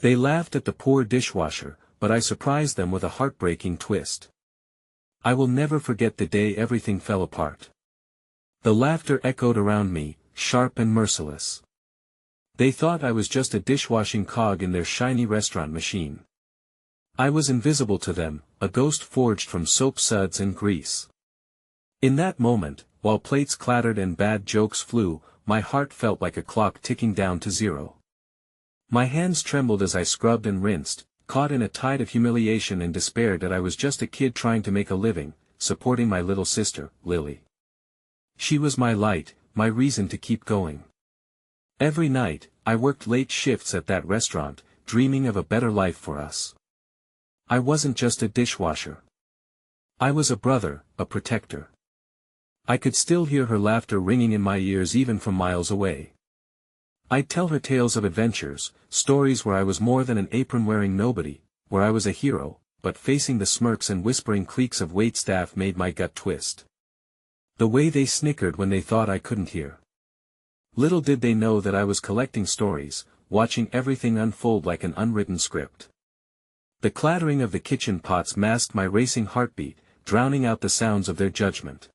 They laughed at the poor dishwasher, but I surprised them with a heartbreaking twist. I will never forget the day everything fell apart. The laughter echoed around me, sharp and merciless. They thought I was just a dishwashing cog in their shiny restaurant machine. I was invisible to them, a ghost forged from soap suds and grease. In that moment, while plates clattered and bad jokes flew, my heart felt like a clock ticking down to zero. My hands trembled as I scrubbed and rinsed, caught in a tide of humiliation and despair that I was just a kid trying to make a living, supporting my little sister, Lily. She was my light, my reason to keep going. Every night, I worked late shifts at that restaurant, dreaming of a better life for us. I wasn't just a dishwasher. I was a brother, a protector. I could still hear her laughter ringing in my ears even from miles away. I'd tell her tales of adventures, stories where I was more than an apron-wearing nobody, where I was a hero, but facing the smirks and whispering cliques of waitstaff made my gut twist. The way they snickered when they thought I couldn't hear. Little did they know that I was collecting stories, watching everything unfold like an unwritten script. The clattering of the kitchen pots masked my racing heartbeat, drowning out the sounds of their judgment.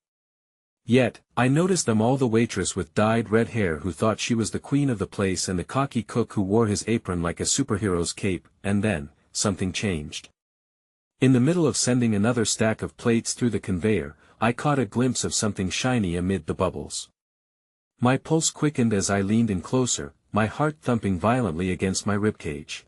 Yet, I noticed them all, the waitress with dyed red hair who thought she was the queen of the place and the cocky cook who wore his apron like a superhero's cape, and then, something changed. In the middle of sending another stack of plates through the conveyor, I caught a glimpse of something shiny amid the bubbles. My pulse quickened as I leaned in closer, my heart thumping violently against my ribcage.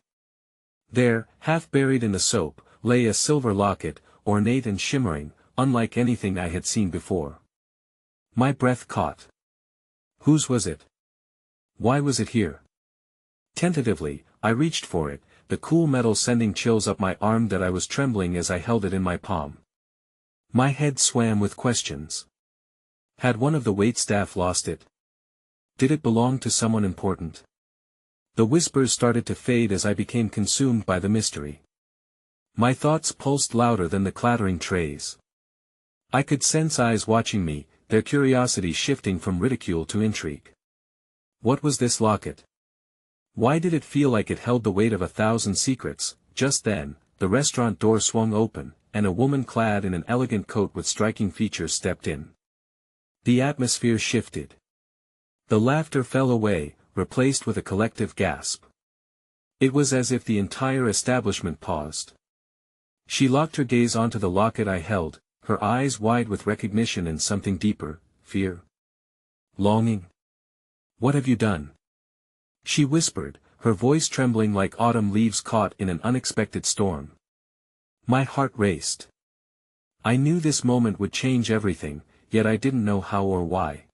There, half buried in the soap, lay a silver locket, ornate and shimmering, unlike anything I had seen before. My breath caught. Whose was it? Why was it here? Tentatively, I reached for it, the cool metal sending chills up my arm that I was trembling as I held it in my palm. My head swam with questions. Had one of the waitstaff lost it? Did it belong to someone important? The whispers started to fade as I became consumed by the mystery. My thoughts pulsed louder than the clattering trays. I could sense eyes watching me, their curiosity shifting from ridicule to intrigue. What was this locket? Why did it feel like it held the weight of 1,000 secrets? Just then, the restaurant door swung open, and a woman clad in an elegant coat with striking features stepped in. The atmosphere shifted. The laughter fell away, replaced with a collective gasp. It was as if the entire establishment paused. She locked her gaze onto the locket I held, her eyes wide with recognition and something deeper, fear. Longing. What have you done? She whispered, her voice trembling like autumn leaves caught in an unexpected storm. My heart raced. I knew this moment would change everything, yet I didn't know how or why.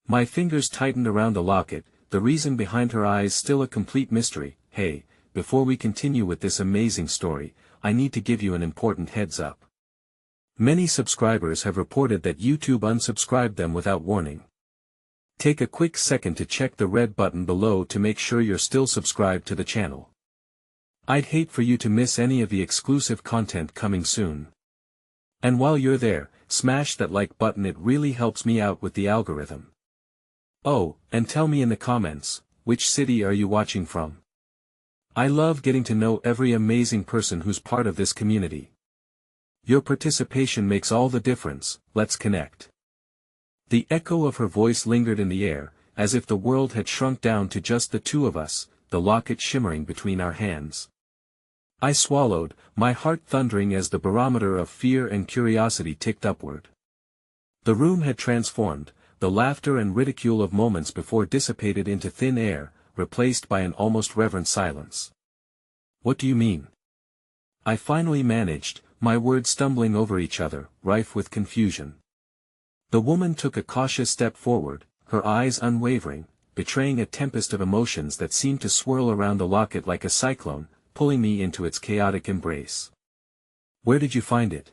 My fingers tightened around the locket, the reason behind her eyes still a complete mystery. Hey, before we continue with this amazing story, I need to give you an important heads up. Many subscribers have reported that YouTube unsubscribed them without warning. Take a quick second to check the red button below to make sure you're still subscribed to the channel. I'd hate for you to miss any of the exclusive content coming soon. And while you're there, smash that like button, it really helps me out with the algorithm. Oh, and tell me in the comments, which city are you watching from? I love getting to know every amazing person who's part of this community. Your participation makes all the difference. Let's connect. The echo of her voice lingered in the air, as if the world had shrunk down to just the two of us, the locket shimmering between our hands. I swallowed, my heart thundering as the barometer of fear and curiosity ticked upward. The room had transformed, the laughter and ridicule of moments before dissipated into thin air, replaced by an almost reverent silence. What do you mean? I finally managed, my words stumbling over each other, rife with confusion. The woman took a cautious step forward, her eyes unwavering, betraying a tempest of emotions that seemed to swirl around the locket like a cyclone, pulling me into its chaotic embrace. Where did you find it?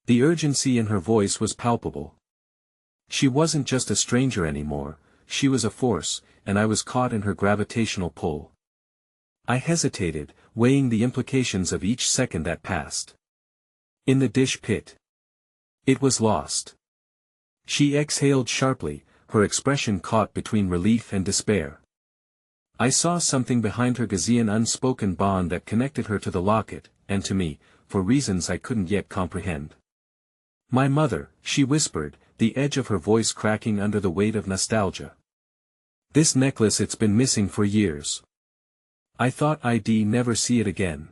The urgency in her voice was palpable. She wasn't just a stranger anymore, she was a force, and I was caught in her gravitational pull. I hesitated, weighing the implications of each second that passed. In the dish pit. It was lost. She exhaled sharply, her expression caught between relief and despair. I saw something behind her gaze, an unspoken bond that connected her to the locket, and to me, for reasons I couldn't yet comprehend. "My mother," she whispered, the edge of her voice cracking under the weight of nostalgia. "This necklace, it's been missing for years. I thought I'd never see it again."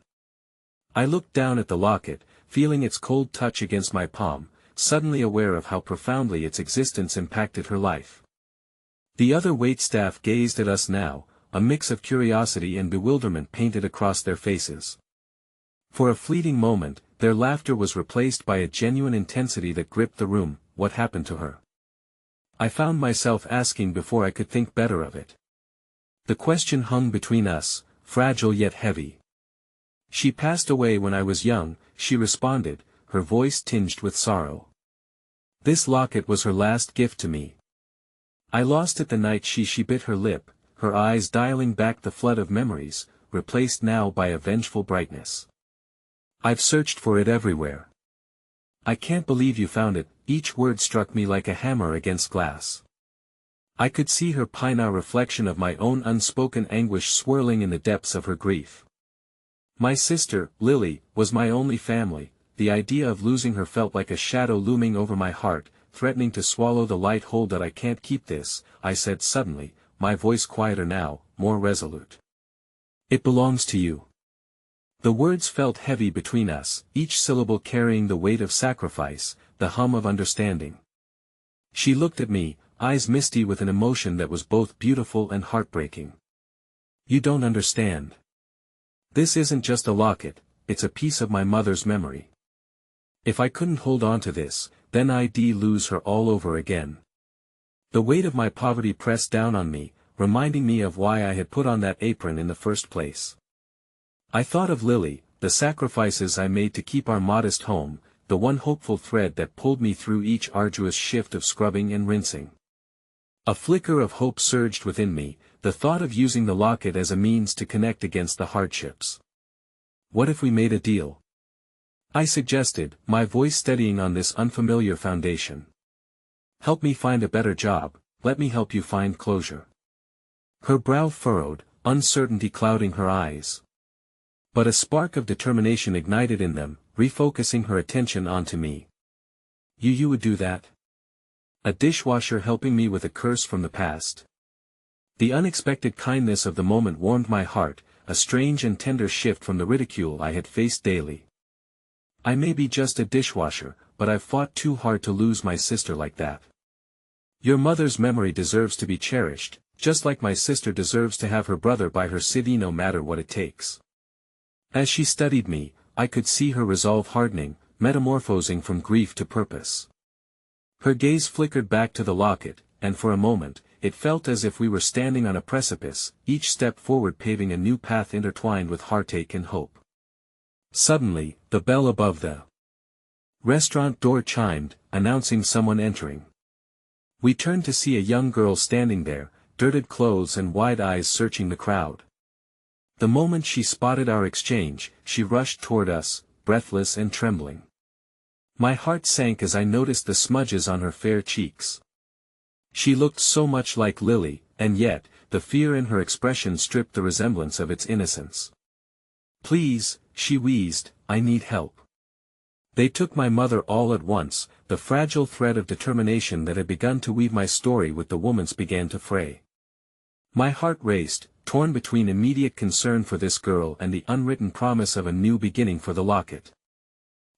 I looked down at the locket, feeling its cold touch against my palm, suddenly aware of how profoundly its existence impacted her life. The other waitstaff gazed at us now, a mix of curiosity and bewilderment painted across their faces. For a fleeting moment, their laughter was replaced by a genuine intensity that gripped the room. What happened to her? I found myself asking before I could think better of it. The question hung between us, fragile yet heavy. "She passed away when I was young," she responded, her voice tinged with sorrow. "This locket was her last gift to me. I lost it the night she bit her lip," her eyes dialing back the flood of memories, replaced now by a vengeful brightness. "I've searched for it everywhere." "I can't believe you found it," each word struck me like a hammer against glass. I could see her pina reflection of my own unspoken anguish swirling in the depths of her grief. My sister, Lily, was my only family. The idea of losing her felt like a shadow looming over my heart, threatening to swallow the light. "Hold that, I can't keep this," I said suddenly, my voice quieter now, more resolute. "It belongs to you." The words felt heavy between us, each syllable carrying the weight of sacrifice, the hum of understanding. She looked at me, eyes misty with an emotion that was both beautiful and heartbreaking. "You don't understand. This isn't just a locket, it's a piece of my mother's memory. If I couldn't hold on to this, then I'd lose her all over again." The weight of my poverty pressed down on me, reminding me of why I had put on that apron in the first place. I thought of Lily, the sacrifices I made to keep our modest home, the one hopeful thread that pulled me through each arduous shift of scrubbing and rinsing. A flicker of hope surged within me, the thought of using the locket as a means to connect against the hardships. "What if we made a deal?" I suggested, my voice steadying on this unfamiliar foundation. "Help me find a better job, let me help you find closure." Her brow furrowed, uncertainty clouding her eyes. But a spark of determination ignited in them, refocusing her attention onto me. You would do that?" A dishwasher helping me with a curse from the past. The unexpected kindness of the moment warmed my heart, a strange and tender shift from the ridicule I had faced daily. "I may be just a dishwasher, but I've fought too hard to lose my sister like that. Your mother's memory deserves to be cherished, just like my sister deserves to have her brother by her side no matter what it takes." As she studied me, I could see her resolve hardening, metamorphosing from grief to purpose. Her gaze flickered back to the locket, and for a moment, it felt as if we were standing on a precipice, each step forward paving a new path intertwined with heartache and hope. Suddenly, the bell above the restaurant door chimed, announcing someone entering. We turned to see a young girl standing there, dirted clothes and wide eyes searching the crowd. The moment she spotted our exchange, she rushed toward us, breathless and trembling. My heart sank as I noticed the smudges on her fair cheeks. She looked so much like Lily, and yet, the fear in her expression stripped the resemblance of its innocence. "Please," she wheezed, "I need help." They took my mother all at once. The fragile thread of determination that had begun to weave my story with the woman's began to fray. My heart raced, torn between immediate concern for this girl and the unwritten promise of a new beginning for the locket.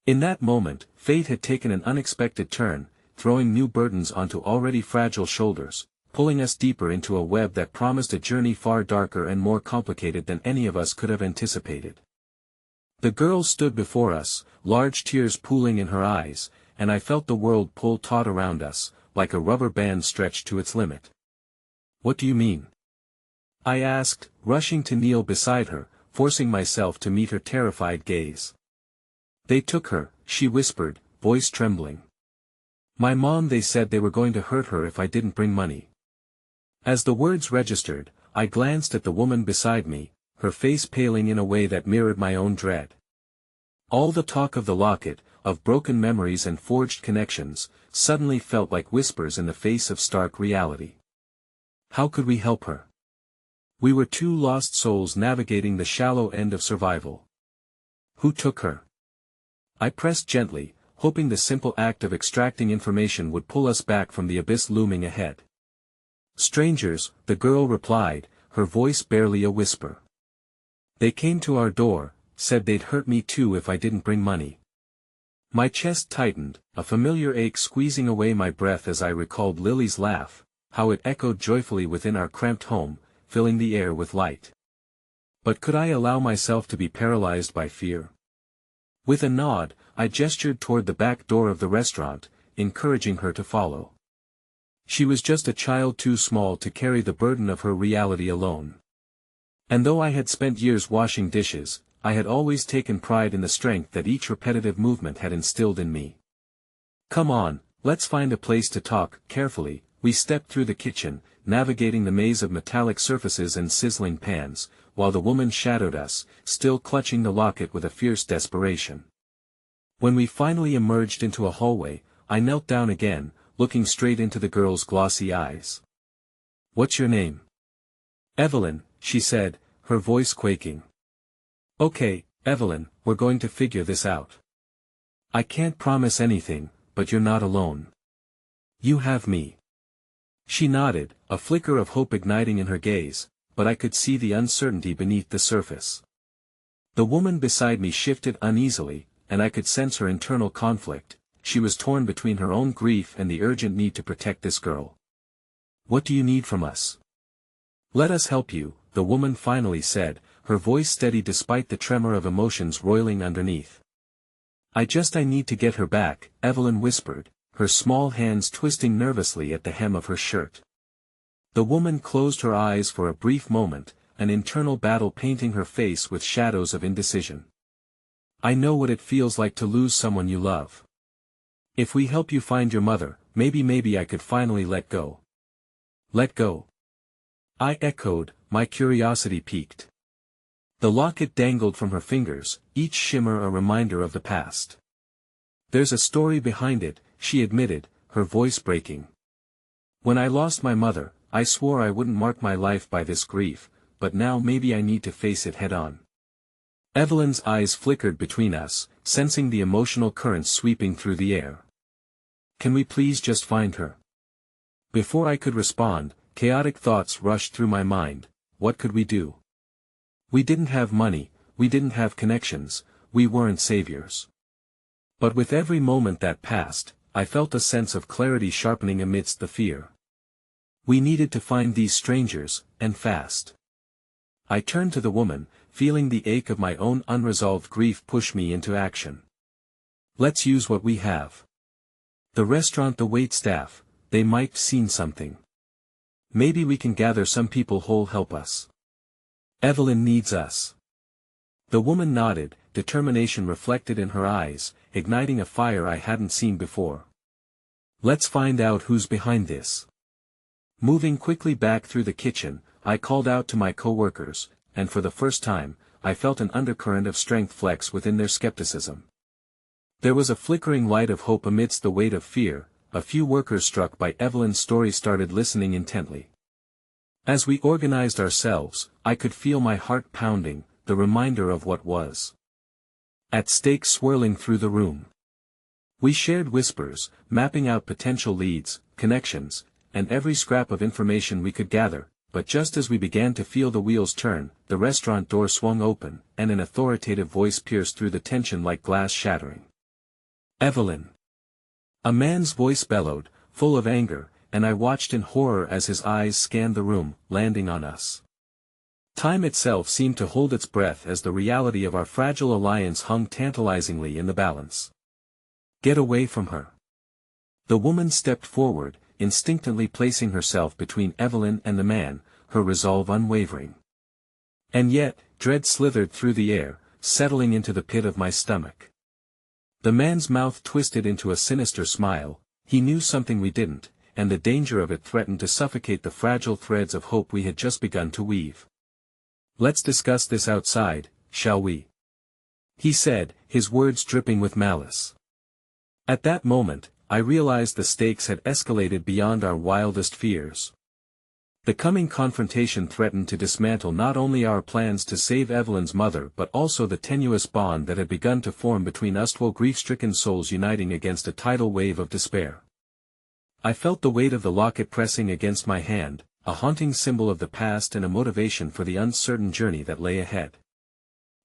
In that moment, fate had taken an unexpected turn, throwing new burdens onto already fragile shoulders, pulling us deeper into a web that promised a journey far darker and more complicated than any of us could have anticipated. The girl stood before us, large tears pooling in her eyes, and I felt the world pull taut around us, like a rubber band stretched to its limit. "What do you mean?" I asked, rushing to kneel beside her, forcing myself to meet her terrified gaze. "They took her," she whispered, voice trembling. "My mom, they said they were going to hurt her if I didn't bring money." As the words registered, I glanced at the woman beside me, her face paling in a way that mirrored my own dread. All the talk of the locket, of broken memories and forged connections, suddenly felt like whispers in the face of stark reality. How could we help her? We were two lost souls navigating the shallow end of survival. Who took her? I pressed gently, hoping the simple act of extracting information would pull us back from the abyss looming ahead. Strangers, the girl replied, her voice barely a whisper. They came to our door, said they'd hurt me too if I didn't bring money. My chest tightened, a familiar ache squeezing away my breath as I recalled Lily's laugh, how it echoed joyfully within our cramped home, filling the air with light. But could I allow myself to be paralyzed by fear? With a nod, I gestured toward the back door of the restaurant, encouraging her to follow. She was just a child too small to carry the burden of her reality alone. And though I had spent years washing dishes, I had always taken pride in the strength that each repetitive movement had instilled in me. Come on, let's find a place to talk. Carefully, we stepped through the kitchen, navigating the maze of metallic surfaces and sizzling pans, while the woman shadowed us, still clutching the locket with a fierce desperation. When we finally emerged into a hallway, I knelt down again, looking straight into the girl's glossy eyes. "What's your name?" "Evelyn," she said, her voice quaking. "Okay, Evelyn, we're going to figure this out. I can't promise anything, but you're not alone. You have me." She nodded, a flicker of hope igniting in her gaze, but I could see the uncertainty beneath the surface. The woman beside me shifted uneasily, and I could sense her internal conflict. She was torn between her own grief and the urgent need to protect this girl. "What do you need from us?" "Let us help you," the woman finally said, her voice steady despite the tremor of emotions roiling underneath. I need to get her back," Evelyn whispered, her small hands twisting nervously at the hem of her shirt. The woman closed her eyes for a brief moment, an internal battle painting her face with shadows of indecision. "I know what it feels like to lose someone you love. If we help you find your mother, maybe I could finally let go." "Let go?" I echoed, my curiosity piqued. The locket dangled from her fingers, each shimmer a reminder of the past. "There's a story behind it," she admitted, her voice breaking. "When I lost my mother, I swore I wouldn't mark my life by this grief, but now maybe I need to face it head-on." Evelyn's eyes flickered between us, sensing the emotional currents sweeping through the air. "Can we please just find her?" Before I could respond, chaotic thoughts rushed through my mind. What could we do? We didn't have money, we didn't have connections, we weren't saviors. But with every moment that passed, I felt a sense of clarity sharpening amidst the fear. We needed to find these strangers, and fast. I turned to the woman, feeling the ache of my own unresolved grief push me into action. "Let's use what we have. The restaurant, the waitstaff, they might seen something. Maybe we can gather some people who'll help us. Evelyn needs us." The woman nodded, determination reflected in her eyes, igniting a fire I hadn't seen before. "Let's find out who's behind this." Moving quickly back through the kitchen, I called out to my co-workers, and for the first time, I felt an undercurrent of strength flex within their skepticism. There was a flickering light of hope amidst the weight of fear. A few workers struck by Evelyn's story started listening intently. As we organized ourselves, I could feel my heart pounding, the reminder of what was at stake swirling through the room. We shared whispers, mapping out potential leads, connections, and every scrap of information we could gather, but just as we began to feel the wheels turn, the restaurant door swung open, and an authoritative voice pierced through the tension like glass shattering. "Evelyn!" A man's voice bellowed, full of anger, and I watched in horror as his eyes scanned the room, landing on us. Time itself seemed to hold its breath as the reality of our fragile alliance hung tantalizingly in the balance. "Get away from her." The woman stepped forward, instinctively placing herself between Evelyn and the man, her resolve unwavering. And yet, dread slithered through the air, settling into the pit of my stomach. The man's mouth twisted into a sinister smile. He knew something we didn't, and the danger of it threatened to suffocate the fragile threads of hope we had just begun to weave. "Let's discuss this outside, shall we?" he said, his words dripping with malice. At that moment, I realized the stakes had escalated beyond our wildest fears. The coming confrontation threatened to dismantle not only our plans to save Evelyn's mother but also the tenuous bond that had begun to form between us, 2 grief-stricken souls uniting against a tidal wave of despair. I felt the weight of the locket pressing against my hand, a haunting symbol of the past and a motivation for the uncertain journey that lay ahead.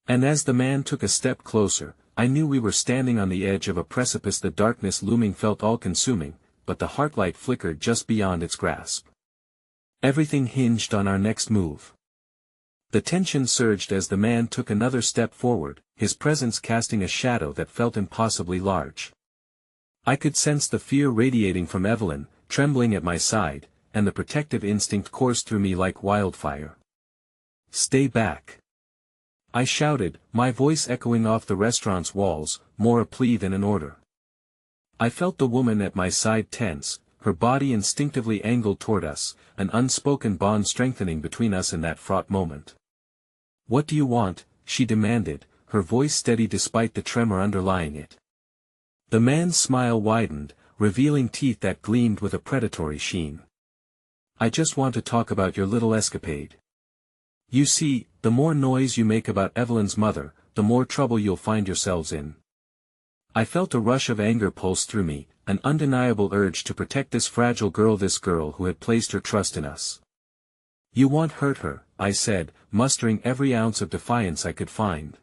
And as the man took a step closer, I knew we were standing on the edge of a precipice. The darkness looming felt all-consuming, but the heartlight flickered just beyond its grasp. Everything hinged on our next move. The tension surged as the man took another step forward, his presence casting a shadow that felt impossibly large. I could sense the fear radiating from Evelyn, trembling at my side, and the protective instinct coursed through me like wildfire. "Stay back!" I shouted, my voice echoing off the restaurant's walls, more a plea than an order. I felt the woman at my side tense, her body instinctively angled toward us, an unspoken bond strengthening between us in that fraught moment. "What do you want?" she demanded, her voice steady despite the tremor underlying it. The man's smile widened, revealing teeth that gleamed with a predatory sheen. "I just want to talk about your little escapade. You see, the more noise you make about Evelyn's mother, the more trouble you'll find yourselves in." I felt a rush of anger pulse through me, an undeniable urge to protect this fragile girl, this girl who had placed her trust in us. "You won't hurt her," I said, mustering every ounce of defiance I could find.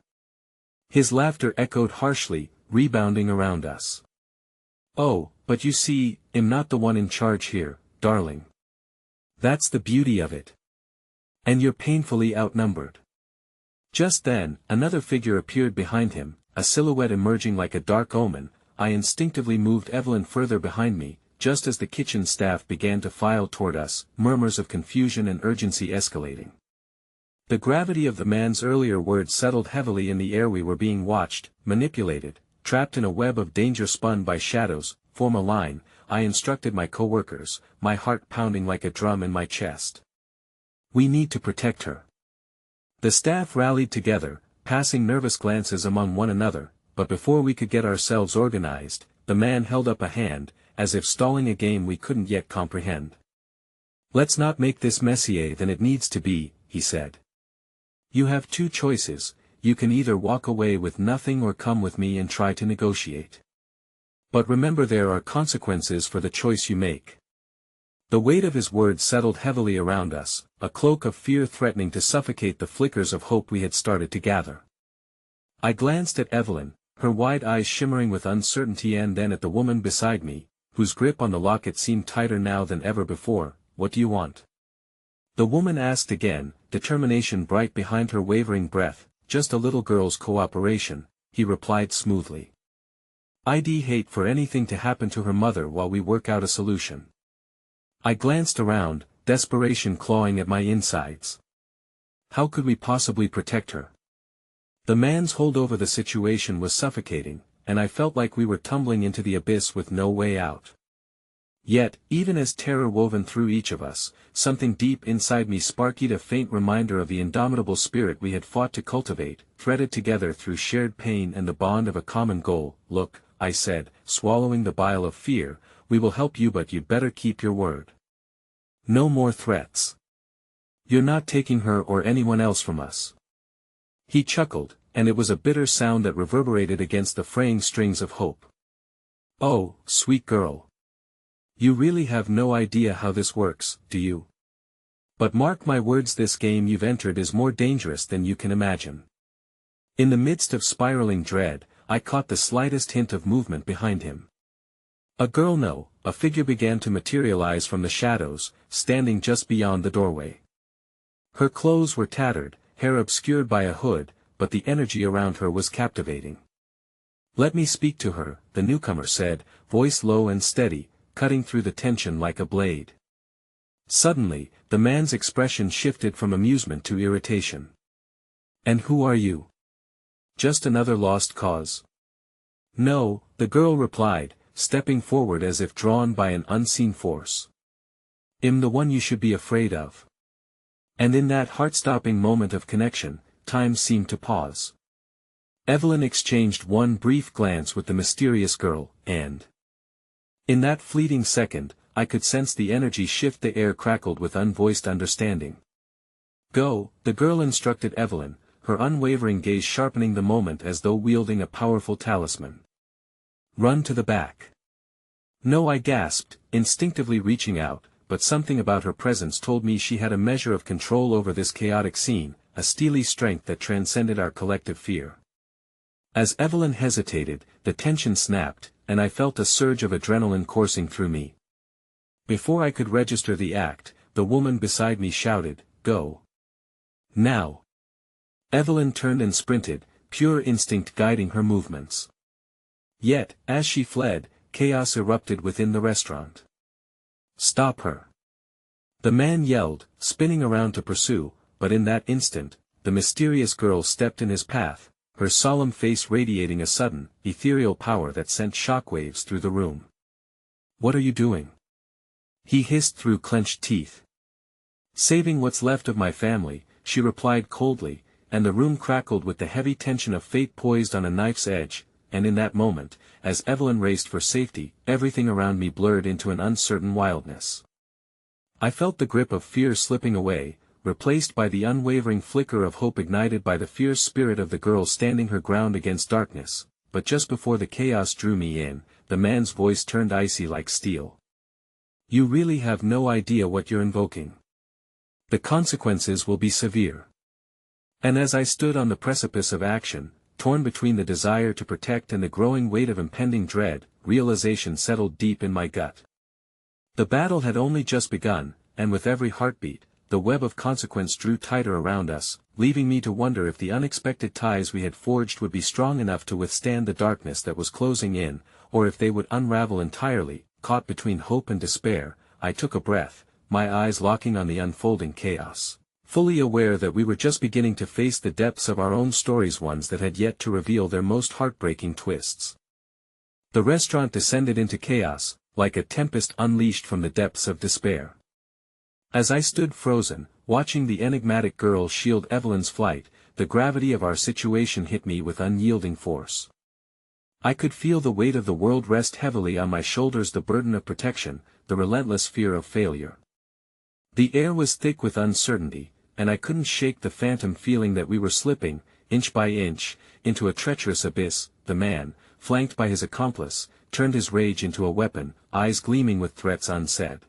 His laughter echoed harshly, rebounding around us. "Oh, but you see, I'm not the one in charge here, darling. That's the beauty of it. And you're painfully outnumbered." Just then, another figure appeared behind him, a silhouette emerging like a dark omen. I instinctively moved Evelyn further behind me, just as the kitchen staff began to file toward us, murmurs of confusion and urgency escalating. The gravity of the man's earlier words settled heavily in the air. We were being watched, manipulated, trapped in a web of danger spun by shadows. "Form a line," I instructed my co-workers, my heart pounding like a drum in my chest. "We need to protect her." The staff rallied together, passing nervous glances among one another, but before we could get ourselves organized, the man held up a hand, as if stalling a game we couldn't yet comprehend. "Let's not make this messier than it needs to be," he said. "You have 2 choices, you can either walk away with nothing or come with me and try to negotiate. But remember, there are consequences for the choice you make." The weight of his words settled heavily around us, a cloak of fear threatening to suffocate the flickers of hope we had started to gather. I glanced at Evelyn, her wide eyes shimmering with uncertainty, and then at the woman beside me, whose grip on the locket seemed tighter now than ever before. "What do you want?" the woman asked again, determination bright behind her wavering breath. "Just a little girl's cooperation," he replied smoothly. "I'd hate for anything to happen to her mother while we work out a solution." I glanced around, desperation clawing at my insides. How could we possibly protect her? The man's hold over the situation was suffocating, and I felt like we were tumbling into the abyss with no way out. Yet, even as terror woven through each of us, something deep inside me sparked a faint reminder of the indomitable spirit we had fought to cultivate, threaded together through shared pain and the bond of a common goal. "Look," I said, swallowing the bile of fear, "we will help you, but you'd better keep your word. No more threats. You're not taking her or anyone else from us." He chuckled, and it was a bitter sound that reverberated against the fraying strings of hope. "Oh, sweet girl. You really have no idea how this works, do you? But mark my words, this game you've entered is more dangerous than you can imagine." In the midst of spiraling dread, I caught the slightest hint of movement behind him. A girl, no, a figure began to materialize from the shadows, standing just beyond the doorway. Her clothes were tattered, hair obscured by a hood, but the energy around her was captivating. "Let me speak to her," the newcomer said, voice low and steady, cutting through the tension like a blade. Suddenly, the man's expression shifted from amusement to irritation. "And who are you? Just another lost cause?" "No," the girl replied, stepping forward as if drawn by an unseen force. "I'm the one you should be afraid of." And in that heart-stopping moment of connection, time seemed to pause. Evelyn exchanged one brief glance with the mysterious girl, and in that fleeting second, I could sense the energy shift. The air crackled with unvoiced understanding. Go, the girl instructed Evelyn, her unwavering gaze sharpening the moment as though wielding a powerful talisman. Run to the back. No, I gasped, instinctively reaching out, but something about her presence told me she had a measure of control over this chaotic scene, a steely strength that transcended our collective fear. As Evelyn hesitated, the tension snapped, and I felt a surge of adrenaline coursing through me. Before I could register the act, the woman beside me shouted, "Go. Now." Evelyn turned and sprinted, pure instinct guiding her movements. Yet, as she fled, chaos erupted within the restaurant. "Stop her!" The man yelled, spinning around to pursue, but in that instant, the mysterious girl stepped in his path, her solemn face radiating a sudden, ethereal power that sent shockwaves through the room. "What are you doing?" he hissed through clenched teeth. "Saving what's left of my family," she replied coldly, and the room crackled with the heavy tension of fate poised on a knife's edge, and in that moment, as Evelyn raced for safety, everything around me blurred into an uncertain wildness. I felt the grip of fear slipping away, replaced by the unwavering flicker of hope ignited by the fierce spirit of the girl standing her ground against darkness, but just before the chaos drew me in, the man's voice turned icy like steel. "You really have no idea what you're invoking. The consequences will be severe." And as I stood on the precipice of action, torn between the desire to protect and the growing weight of impending dread, realization settled deep in my gut. The battle had only just begun, and with every heartbeat, the web of consequence drew tighter around us, leaving me to wonder if the unexpected ties we had forged would be strong enough to withstand the darkness that was closing in, or if they would unravel entirely. Caught between hope and despair, I took a breath, my eyes locking on the unfolding chaos, fully aware that we were just beginning to face the depths of our own stories, ones that had yet to reveal their most heartbreaking twists. The restaurant descended into chaos, like a tempest unleashed from the depths of despair. As I stood frozen, watching the enigmatic girl shield Evelyn's flight, the gravity of our situation hit me with unyielding force. I could feel the weight of the world rest heavily on my shoulders, the burden of protection, the relentless fear of failure. The air was thick with uncertainty, and I couldn't shake the phantom feeling that we were slipping, inch by inch, into a treacherous abyss. The man, flanked by his accomplice, turned his rage into a weapon, eyes gleaming with threats unsaid.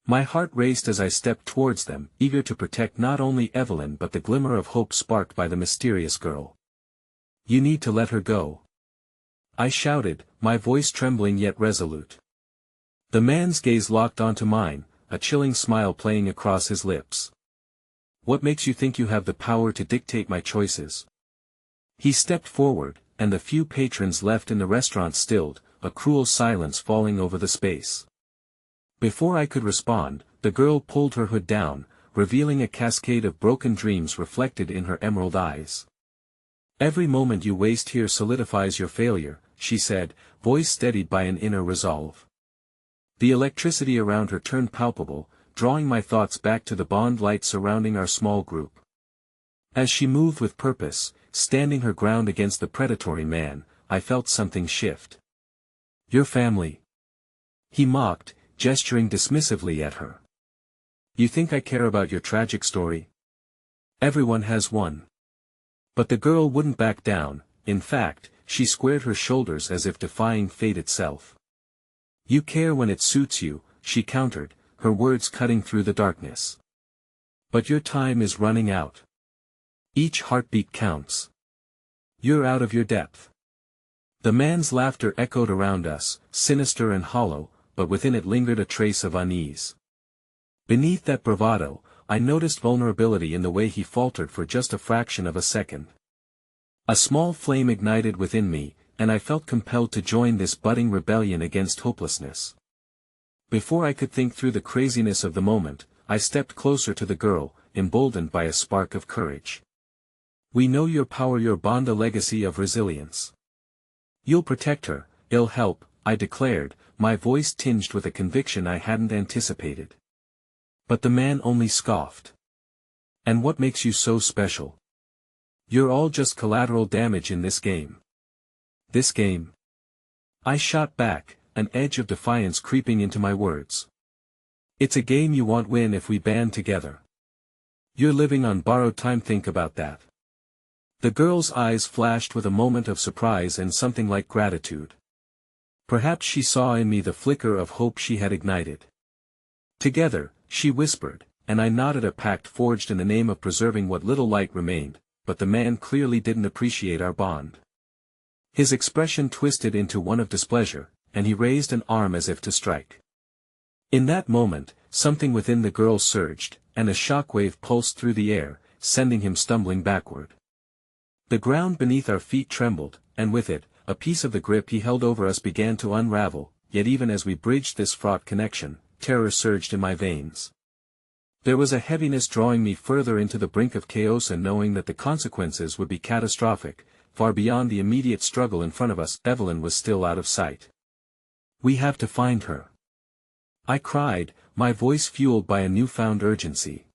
My heart raced as I stepped towards them, eager to protect not only Evelyn but the glimmer of hope sparked by the mysterious girl. "You need to let her go," I shouted, my voice trembling yet resolute. The man's gaze locked onto mine, a chilling smile playing across his lips. "What makes you think you have the power to dictate my choices?" He stepped forward, and the few patrons left in the restaurant stilled, a cruel silence falling over the space. Before I could respond, the girl pulled her hood down, revealing a cascade of broken dreams reflected in her emerald eyes. "Every moment you waste here solidifies your failure," she said, voice steadied by an inner resolve. The electricity around her turned palpable, drawing my thoughts back to the bond light surrounding our small group. As she moved with purpose, standing her ground against the predatory man, I felt something shift. "Your family," he mocked, gesturing dismissively at her. "You think I care about your tragic story? Everyone has one." But the girl wouldn't back down. In fact, she squared her shoulders as if defying fate itself. "You care when it suits you," she countered, her words cutting through the darkness. "But your time is running out. Each heartbeat counts. You're out of your depth." The man's laughter echoed around us, sinister and hollow, but within it lingered a trace of unease. Beneath that bravado, I noticed vulnerability in the way he faltered for just a fraction of a second. A small flame ignited within me, and I felt compelled to join this budding rebellion against hopelessness. Before I could think through the craziness of the moment, I stepped closer to the girl, emboldened by a spark of courage. "We know your power, your bond, a legacy of resilience. You'll protect her, it'll help," I declared, my voice tinged with a conviction I hadn't anticipated. But the man only scoffed. "And what makes you so special? You're all just collateral damage in this game." "This game?" I shot back, an edge of defiance creeping into my words. It's a game you won't win if we band together. You're living on borrowed time, think about that. The girl's eyes flashed with a moment of surprise and something like gratitude. Perhaps she saw in me the flicker of hope she had ignited. Together, she whispered, and I nodded, a pact forged in the name of preserving what little light remained, but the man clearly didn't appreciate our bond. His expression twisted into one of displeasure, and he raised an arm as if to strike. In that moment, something within the girl surged, and a shockwave pulsed through the air, sending him stumbling backward. The ground beneath our feet trembled, and with it, a piece of the grip he held over us began to unravel, yet even as we bridged this fraught connection, terror surged in my veins. There was a heaviness drawing me further into the brink of chaos, and knowing that the consequences would be catastrophic, far beyond the immediate struggle in front of us. Evelyn was still out of sight. We have to find her, I cried, my voice fueled by a newfound urgency.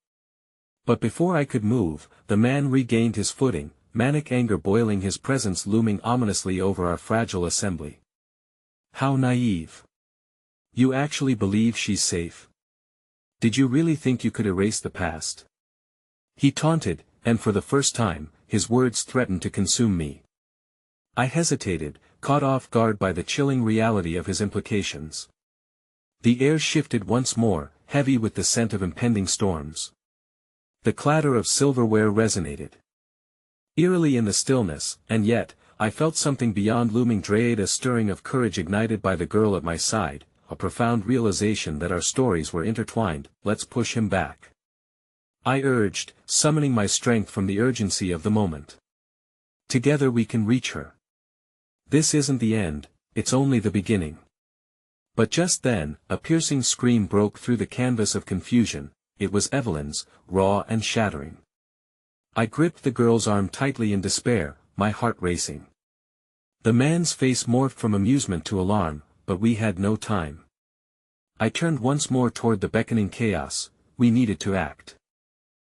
But before I could move, the man regained his footing, manic anger boiling, his presence looming ominously over our fragile assembly. How naive. You actually believe she's safe? Did you really think you could erase the past? He taunted, and for the first time, his words threatened to consume me. I hesitated, caught off guard by the chilling reality of his implications. The air shifted once more, heavy with the scent of impending storms. The clatter of silverware resonated eerily in the stillness, and yet, I felt something beyond looming dread, a stirring of courage ignited by the girl at my side, a profound realization that our stories were intertwined. Let's push him back, I urged, summoning my strength from the urgency of the moment. Together we can reach her. This isn't the end, it's only the beginning. But just then, a piercing scream broke through the canvas of confusion. It was Evelyn's, raw and shattering. I gripped the girl's arm tightly in despair, my heart racing. The man's face morphed from amusement to alarm, but we had no time. I turned once more toward the beckoning chaos. We needed to act.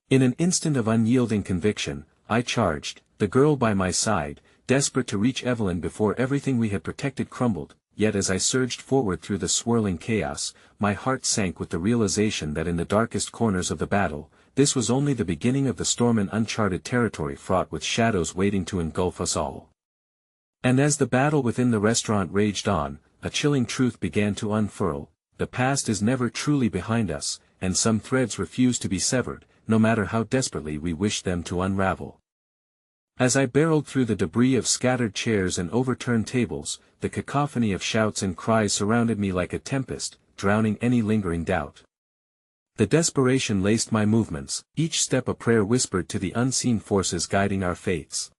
In an instant of unyielding conviction, I charged, the girl by my side, desperate to reach Evelyn before everything we had protected crumbled. Yet as I surged forward through the swirling chaos, my heart sank with the realization that in the darkest corners of the battle, this was only the beginning of the storm, in uncharted territory fraught with shadows waiting to engulf us all. And as the battle within the restaurant raged on, a chilling truth began to unfurl: the past is never truly behind us, and some threads refuse to be severed, no matter how desperately we wish them to unravel. As I barreled through the debris of scattered chairs and overturned tables, the cacophony of shouts and cries surrounded me like a tempest, drowning any lingering doubt. The desperation laced my movements, each step a prayer whispered to the unseen forces guiding our fates.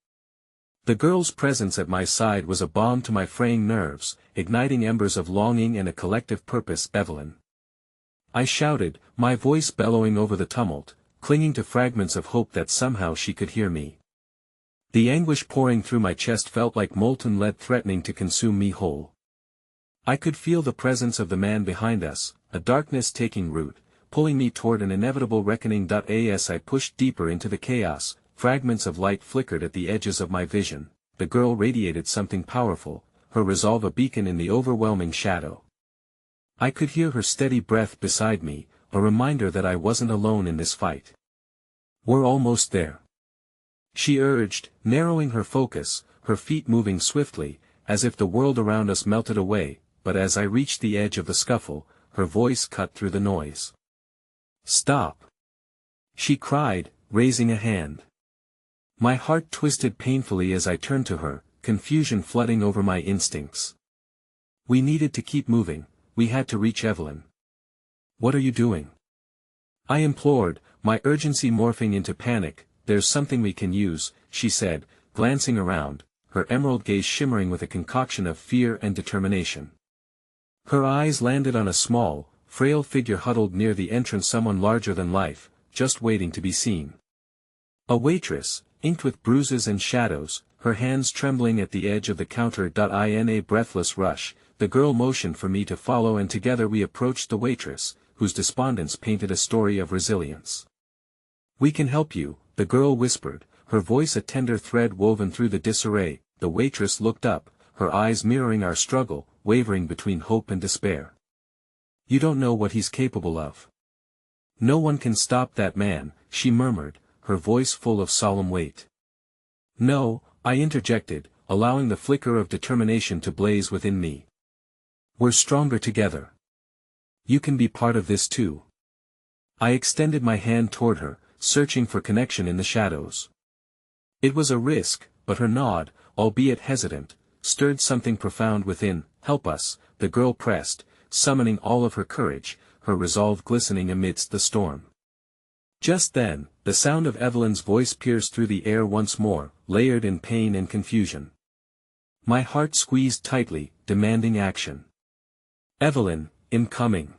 The girl's presence at my side was a balm to my fraying nerves, igniting embers of longing and a collective purpose. Evelyn, I shouted, my voice bellowing over the tumult, clinging to fragments of hope that somehow she could hear me. The anguish pouring through my chest felt like molten lead threatening to consume me whole. I could feel the presence of the man behind us, a darkness taking root, pulling me toward an inevitable reckoning. As I pushed deeper into the chaos, fragments of light flickered at the edges of my vision. The girl radiated something powerful, her resolve a beacon in the overwhelming shadow. I could hear her steady breath beside me, a reminder that I wasn't alone in this fight. We're almost there, she urged, narrowing her focus, her feet moving swiftly, as if the world around us melted away. But as I reached the edge of the scuffle, her voice cut through the noise. Stop, she cried, raising a hand. My heart twisted painfully as I turned to her, confusion flooding over my instincts. We needed to keep moving, we had to reach Evelyn. What are you doing? I implored, my urgency morphing into panic. There's something we can use, she said, glancing around, her emerald gaze shimmering with a concoction of fear and determination. Her eyes landed on a small, frail figure huddled near the entrance, someone larger than life, just waiting to be seen. A waitress, inked with bruises and shadows, her hands trembling at the edge of the counter. In a breathless rush, the girl motioned for me to follow, and together we approached the waitress, whose despondence painted a story of resilience. We can help you, the girl whispered, her voice a tender thread woven through the disarray. The waitress looked up, her eyes mirroring our struggle, wavering between hope and despair. "You don't know what he's capable of. No one can stop that man," she murmured, her voice full of solemn weight. "No," I interjected, allowing the flicker of determination to blaze within me. "We're stronger together. You can be part of this too." I extended my hand toward her, searching for connection in the shadows. It was a risk, but her nod, albeit hesitant, stirred something profound within. "Help us," the girl pressed, summoning all of her courage, her resolve glistening amidst the storm. Just then, the sound of Evelyn's voice pierced through the air once more, layered in pain and confusion. My heart squeezed tightly, demanding action. "Evelyn, incoming!"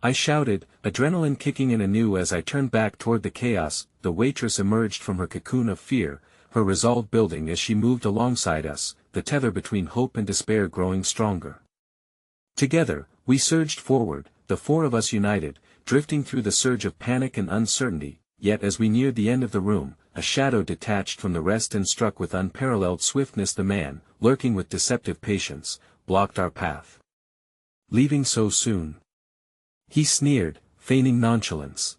I shouted, adrenaline kicking in anew as I turned back toward the chaos. The waitress emerged from her cocoon of fear, her resolve building as she moved alongside us, the tether between hope and despair growing stronger. Together, we surged forward, the four of us united, drifting through the surge of panic and uncertainty, yet as we neared the end of the room, a shadow detached from the rest and struck with unparalleled swiftness. The man, lurking with deceptive patience, blocked our path. "Leaving so soon?" he sneered, feigning nonchalance.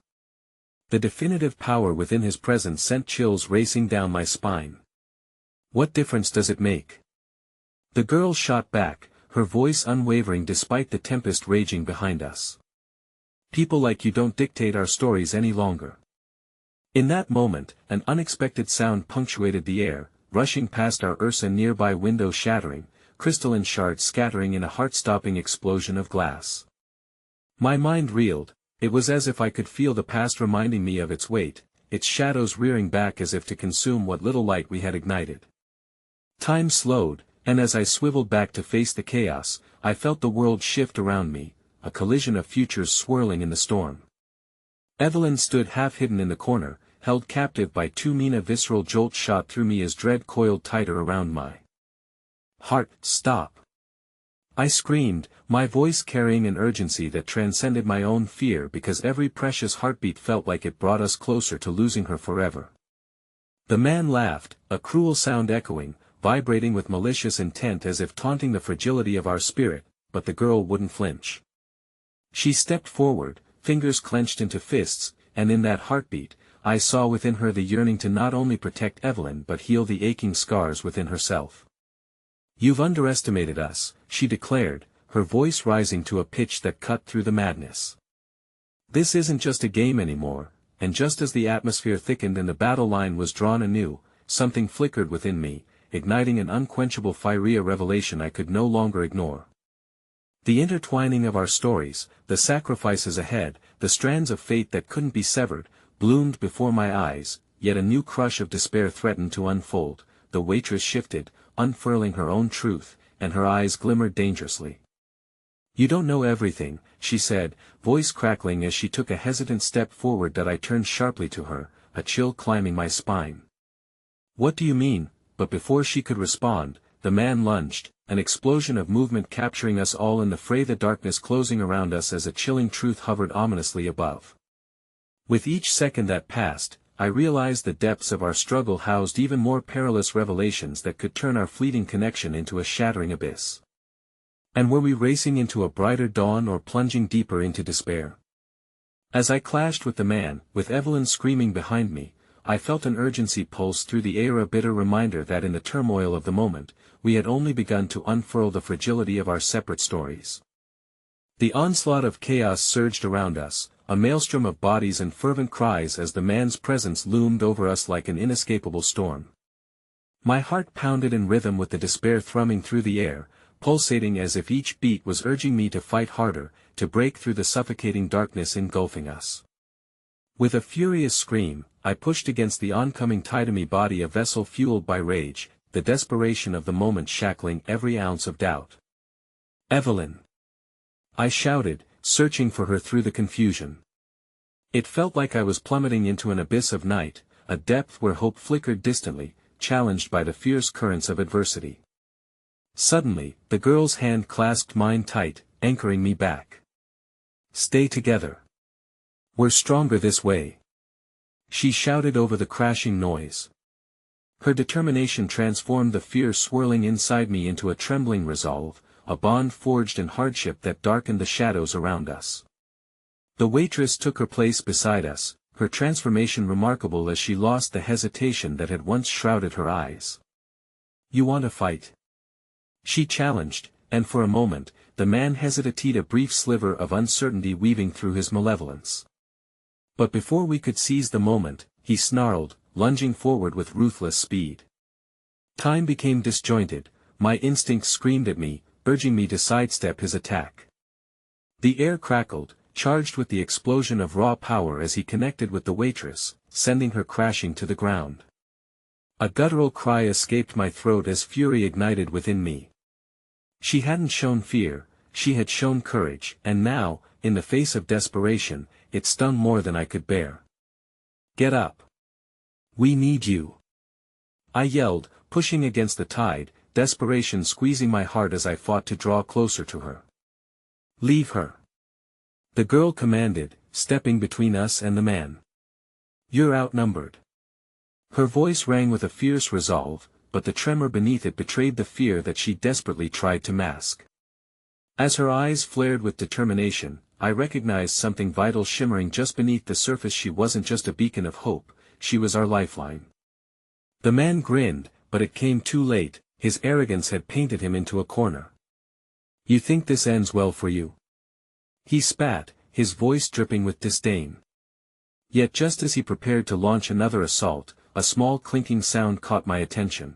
The definitive power within his presence sent chills racing down my spine. "What difference does it make?" the girl shot back, her voice unwavering despite the tempest raging behind us. "People like you don't dictate our stories any longer." In that moment, an unexpected sound punctuated the air, rushing past our Ursa nearby window, shattering, crystalline shards scattering in a heart-stopping explosion of glass. My mind reeled. It was as if I could feel the past reminding me of its weight, its shadows rearing back as if to consume what little light we had ignited. Time slowed, and as I swiveled back to face the chaos, I felt the world shift around me, a collision of futures swirling in the storm. Evelyn stood half-hidden in the corner, held captive by two. A visceral jolt shot through me as dread coiled tighter around my heart. "Stop!" I screamed, my voice carrying an urgency that transcended my own fear, because every precious heartbeat felt like it brought us closer to losing her forever. The man laughed, a cruel sound echoing, vibrating with malicious intent as if taunting the fragility of our spirit, but the girl wouldn't flinch. She stepped forward, fingers clenched into fists, and in that heartbeat, I saw within her the yearning to not only protect Evelyn but heal the aching scars within herself. "You've underestimated us," she declared, her voice rising to a pitch that cut through the madness. "This isn't just a game anymore," and just as the atmosphere thickened and the battle line was drawn anew, something flickered within me, igniting an unquenchable fiery revelation I could no longer ignore. The intertwining of our stories, the sacrifices ahead, the strands of fate that couldn't be severed, bloomed before my eyes, yet a new crush of despair threatened to unfold. The waitress shifted, unfurling her own truth, and her eyes glimmered dangerously. "You don't know everything," she said, voice crackling as she took a hesitant step forward that I turned sharply to her, a chill climbing my spine. "What do you mean?" But before she could respond, the man lunged, an explosion of movement capturing us all in the fray, the darkness closing around us as a chilling truth hovered ominously above. With each second that passed, I realized the depths of our struggle housed even more perilous revelations that could turn our fleeting connection into a shattering abyss. And were we racing into a brighter dawn or plunging deeper into despair? As I clashed with the man, with Evelyn screaming behind me, I felt an urgency pulse through the air, a bitter reminder that in the turmoil of the moment, we had only begun to unfurl the fragility of our separate stories. The onslaught of chaos surged around us, a maelstrom of bodies and fervent cries as the man's presence loomed over us like an inescapable storm. My heart pounded in rhythm with the despair thrumming through the air, pulsating as if each beat was urging me to fight harder, to break through the suffocating darkness engulfing us. With a furious scream, I pushed against the oncoming tide of me body, a vessel fueled by rage, the desperation of the moment shackling every ounce of doubt. "Evelyn!" I shouted, searching for her through the confusion. It felt like I was plummeting into an abyss of night, a depth where hope flickered distantly, challenged by the fierce currents of adversity. Suddenly, the girl's hand clasped mine tight, anchoring me back. "Stay together. We're stronger this way," she shouted over the crashing noise. Her determination transformed the fear swirling inside me into a trembling resolve, a bond forged in hardship that darkened the shadows around us. The waitress took her place beside us, her transformation remarkable as she lost the hesitation that had once shrouded her eyes. "You want to fight?" she challenged, and for a moment, the man hesitated, a brief sliver of uncertainty weaving through his malevolence. But before we could seize the moment, he snarled, lunging forward with ruthless speed. Time became disjointed, my instincts screamed at me, urging me to sidestep his attack. The air crackled, charged with the explosion of raw power as he connected with the waitress, sending her crashing to the ground. A guttural cry escaped my throat as fury ignited within me. She hadn't shown fear, she had shown courage, and now, in the face of desperation, it stung more than I could bear. "Get up! We need you!" I yelled, pushing against the tide, desperation squeezing my heart as I fought to draw closer to her. "Leave her!" the girl commanded, stepping between us and the man. "You're outnumbered." Her voice rang with a fierce resolve, but the tremor beneath it betrayed the fear that she desperately tried to mask. As her eyes flared with determination, I recognized something vital shimmering just beneath the surface. She wasn't just a beacon of hope, she was our lifeline. The man grinned, but it came too late, his arrogance had painted him into a corner. "You think this ends well for you?" he spat, his voice dripping with disdain. Yet just as he prepared to launch another assault, a small clinking sound caught my attention.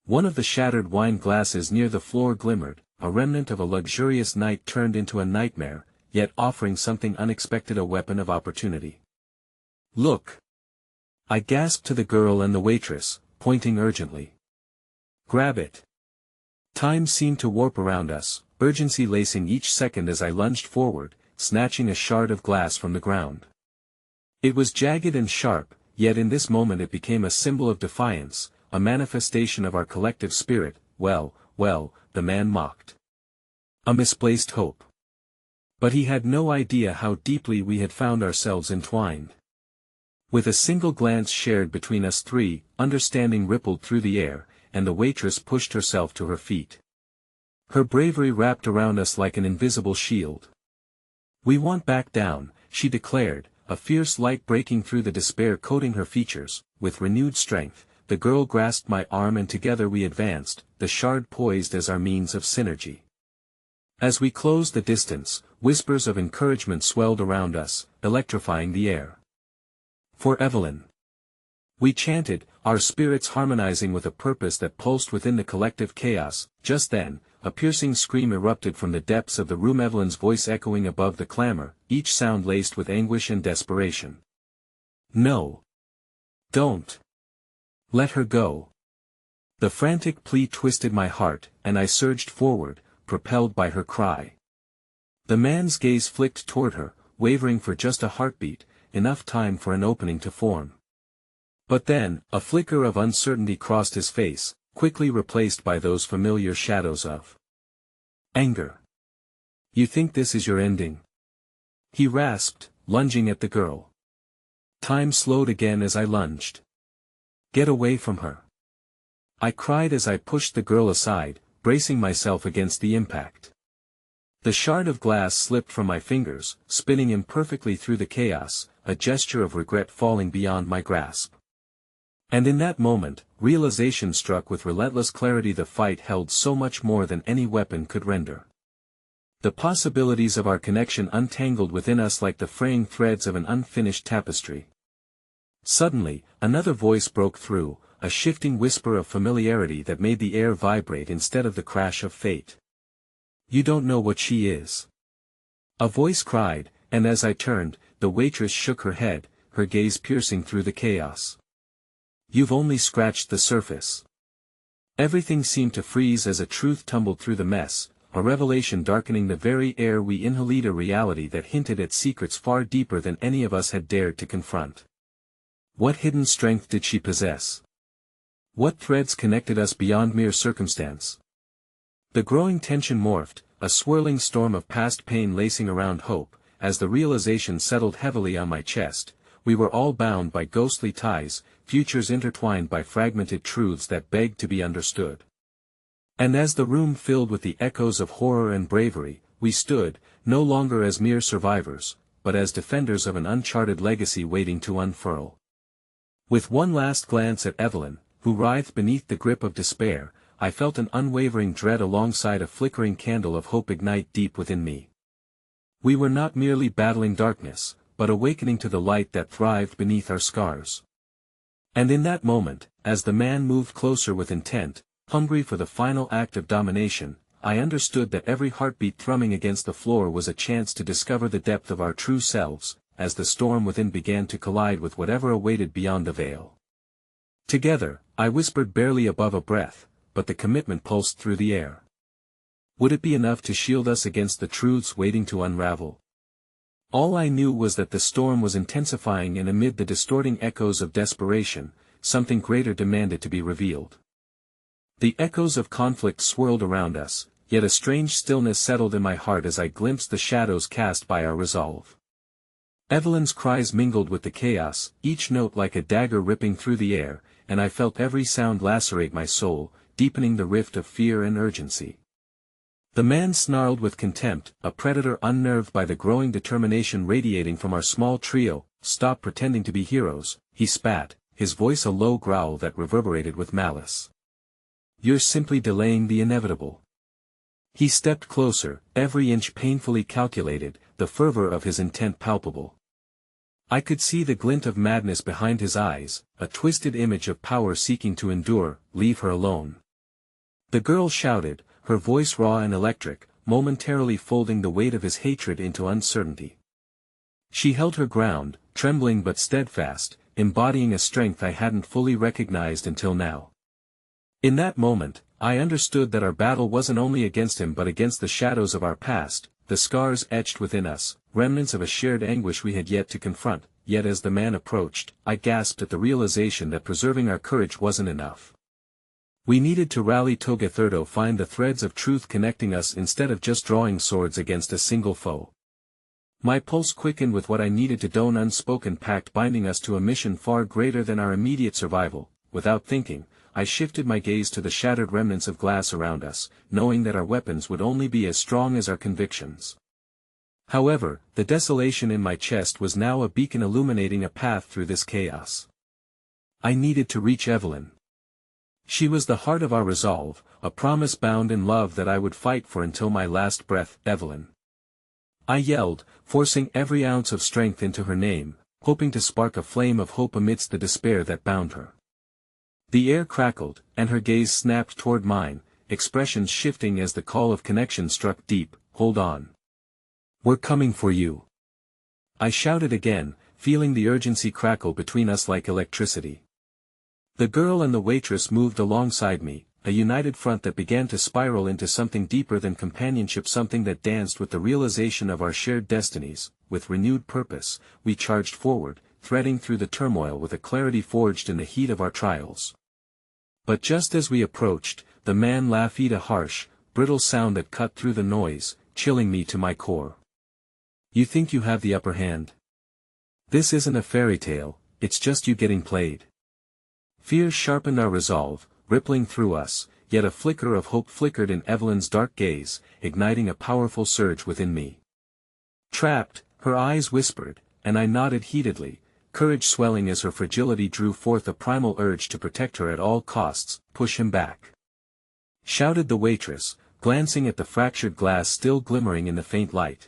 One of the shattered wine glasses near the floor glimmered, a remnant of a luxurious night turned into a nightmare, yet offering something unexpected, a weapon of opportunity. "Look!" I gasped to the girl and the waitress, pointing urgently. "Grab it!" Time seemed to warp around us, urgency lacing each second as I lunged forward, snatching a shard of glass from the ground. It was jagged and sharp, yet in this moment it became a symbol of defiance, a manifestation of our collective spirit. Well, the man mocked. A misplaced hope. But he had no idea how deeply we had found ourselves entwined. With a single glance shared between us three, understanding rippled through the air, and the waitress pushed herself to her feet. Her bravery wrapped around us like an invisible shield. "We won't back down," she declared, a fierce light breaking through the despair coating her features. With renewed strength, the girl grasped my arm and together we advanced, the shard poised as our means of synergy. As we closed the distance, whispers of encouragement swelled around us, electrifying the air. "For Evelyn!" we chanted, our spirits harmonizing with a purpose that pulsed within the collective chaos. Just then, a piercing scream erupted from the depths of the room, Evelyn's voice echoing above the clamor, each sound laced with anguish and desperation. "No! Don't! Let her go!" The frantic plea twisted my heart, and I surged forward, propelled by her cry. The man's gaze flicked toward her, wavering for just a heartbeat, enough time for an opening to form. But then, a flicker of uncertainty crossed his face, quickly replaced by those familiar shadows of anger. "You think this is your ending?" he rasped, lunging at the girl. Time slowed again as I lunged. "Get away from her!" I cried as I pushed the girl aside, bracing myself against the impact. The shard of glass slipped from my fingers, spinning imperfectly through the chaos, a gesture of regret falling beyond my grasp. And in that moment, realization struck with relentless clarity: the fight held so much more than any weapon could render. The possibilities of our connection untangled within us like the fraying threads of an unfinished tapestry. Suddenly, another voice broke through, a shifting whisper of familiarity that made the air vibrate instead of the crash of fate. "You don't know what she is," a voice cried, and as I turned, the waitress shook her head, her gaze piercing through the chaos. "You've only scratched the surface." Everything seemed to freeze as a truth tumbled through the mess, a revelation darkening the very air we inhaled, a reality that hinted at secrets far deeper than any of us had dared to confront. What hidden strength did she possess? What threads connected us beyond mere circumstance? The growing tension morphed, a swirling storm of past pain lacing around hope, as the realization settled heavily on my chest. we were all bound by ghostly ties, futures intertwined by fragmented truths that begged to be understood. And as the room filled with the echoes of horror and bravery, we stood, no longer as mere survivors, but as defenders of an uncharted legacy waiting to unfurl. With one last glance at Evelyn, who writhed beneath the grip of despair, I felt an unwavering dread alongside a flickering candle of hope ignite deep within me. We were not merely battling darkness, but awakening to the light that thrived beneath our scars. And in that moment, as the man moved closer with intent, hungry for the final act of domination, I understood that every heartbeat thrumming against the floor was a chance to discover the depth of our true selves, as the storm within began to collide with whatever awaited beyond the veil. Together, I whispered barely above a breath, but the commitment pulsed through the air. Would it be enough to shield us against the truths waiting to unravel? All I knew was that the storm was intensifying, and amid the distorting echoes of desperation, something greater demanded to be revealed. The echoes of conflict swirled around us, yet a strange stillness settled in my heart as I glimpsed the shadows cast by our resolve. Evelyn's cries mingled with the chaos, each note like a dagger ripping through the air, and I felt every sound lacerate my soul, deepening the rift of fear and urgency. The man snarled with contempt, a predator unnerved by the growing determination radiating from our small trio. "Stop pretending to be heroes," he spat, his voice a low growl that reverberated with malice. "You're simply delaying the inevitable." He stepped closer, every inch painfully calculated, the fervor of his intent palpable. I could see the glint of madness behind his eyes, a twisted image of power seeking to endure. "Leave her alone." The girl shouted, her voice raw and electric, momentarily folding the weight of his hatred into uncertainty. She held her ground, trembling but steadfast, embodying a strength I hadn't fully recognized until now. In that moment, I understood that our battle wasn't only against him but against the shadows of our past, the scars etched within us, remnants of a shared anguish we had yet to confront. Yet as the man approached, I gasped at the realization that preserving our courage wasn't enough. We needed to rally together, find the threads of truth connecting us instead of just drawing swords against a single foe. My pulse quickened with what I needed to do, an unspoken pact binding us to a mission far greater than our immediate survival. Without thinking, I shifted my gaze to the shattered remnants of glass around us, knowing that our weapons would only be as strong as our convictions. However, the desolation in my chest was now a beacon illuminating a path through this chaos. I needed to reach Evelyn. She was the heart of our resolve, a promise bound in love that I would fight for until my last breath. "Evelyn!" I yelled, forcing every ounce of strength into her name, hoping to spark a flame of hope amidst the despair that bound her. The air crackled, and her gaze snapped toward mine, expressions shifting as the call of connection struck deep. "Hold on. We're coming for you." I shouted again, feeling the urgency crackle between us like electricity. The girl and the waitress moved alongside me, a united front that began to spiral into something deeper than companionship, something that danced with the realization of our shared destinies. With renewed purpose, we charged forward, threading through the turmoil with a clarity forged in the heat of our trials. But just as we approached, the man laughed, a harsh, brittle sound that cut through the noise, chilling me to my core. "You think you have the upper hand? This isn't a fairy tale, it's just you getting played." Fear sharpened our resolve, rippling through us, yet a flicker of hope flickered in Evelyn's dark gaze, igniting a powerful surge within me. "Trapped," her eyes whispered, and I nodded heatedly, courage swelling as her fragility drew forth a primal urge to protect her at all costs. "Push him back!" shouted the waitress, glancing at the fractured glass still glimmering in the faint light.